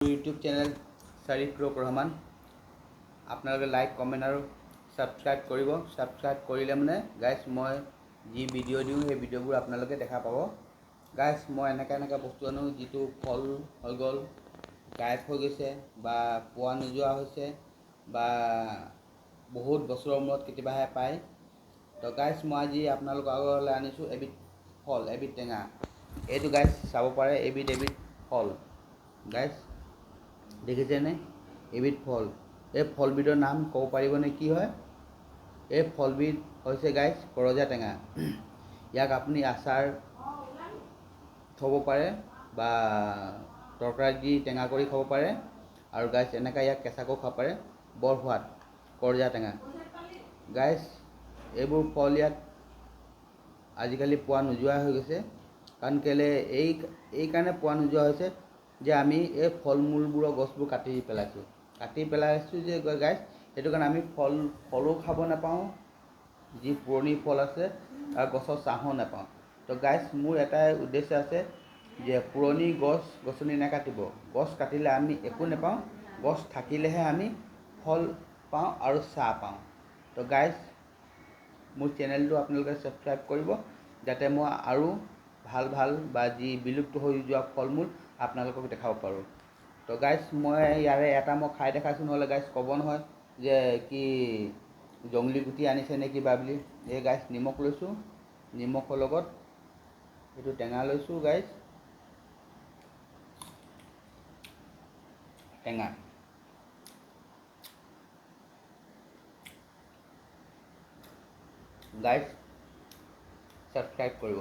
YouTube channel শাৰিফুৰ Rahman আপোনালোকে like comment আৰু subscribe কৰিব। ছাবস্ক্ৰাইব কৰিলে মানে গাইজ মই যি ভিডিঅ' দিওঁ সেই ভিডিঅ'বোৰ আপোনালোকে দেখা পাব। গাইজ মই এনেকুৱা বস্তু আনো যিটো ফল হৈ গ'ল, গায়ব হৈ গৈছে বা পোৱা নোযোৱা হৈছে বা বহুত বছৰৰ মূৰত কেতিয়াবাহে পায়। তো গাইজ মই আজি আপোনালোকৰ আগলৈ আনিছোঁ এবিধ ফল, এবিধ টেঙা। এইটো গাইজ চাব পাৰে, এবিধ ফল গাইজ দেখিছেনে? এবিধ ফল। এই ফলবিধৰ নাম ক'ব পাৰিবনে কি হয়? এই ফলবিধ হৈছে গাইজ কৰজা টেঙা। ইয়াক আপুনি আচাৰ থ'ব পাৰে বা তৰকাৰীত দি টেঙা কৰি খাব পাৰে আৰু গাইজ এনেকৈ ইয়াক কেঁচাকৈ খাব পাৰে। বৰ সোৱাদ কৰজা টেঙা। গাইজ এইবোৰ ফল ইয়াত আজিকালি পোৱা নোযোৱা হৈ গৈছে। কাৰণ কেলৈ এই কাৰণে পোৱা নোযোৱা হৈছে যে আমি এই ফল মূলবোৰৰ গছবোৰ কাটি পেলাইছোঁ যে গাইজ, সেইটো কাৰণে আমি ফলো খাব নাপাওঁ, যি পুৰণি ফল আছে আৰু গছৰ ছাঁহো নাপাওঁ। তো গাইজ মোৰ এটাই উদ্দেশ্য আছে যে পুৰণি গছ গছনি নাকাটিব। গছ কাটিলে আমি একো নাপাওঁ, গছ থাকিলেহে আমি ফল পাওঁ আৰু ছাঁ পাওঁ। তো গাইজ মোৰ চেনেলটো আপোনালোকে ছাবস্ক্ৰাইব কৰিব, যাতে মই আৰু ভাল বা যি বিলুপ্ত হৈ যোৱা ফল মূল আপোনালোকক দেখাব পাৰোঁ। তো গাইজ মই ইয়াৰে এটা খাই দেখাইছোঁ, নহ'লে গাইজ ক'ব নহয় যে কি জংলী গুটি আনিছে নে কিবা বুলি। এই গাইজ নিমখ লৈছোঁ, নিমখৰ লগত এইটো টেঙা লৈছোঁ গাইজ, টেঙা। গাইজ ছাবস্ক্ৰাইব কৰিব।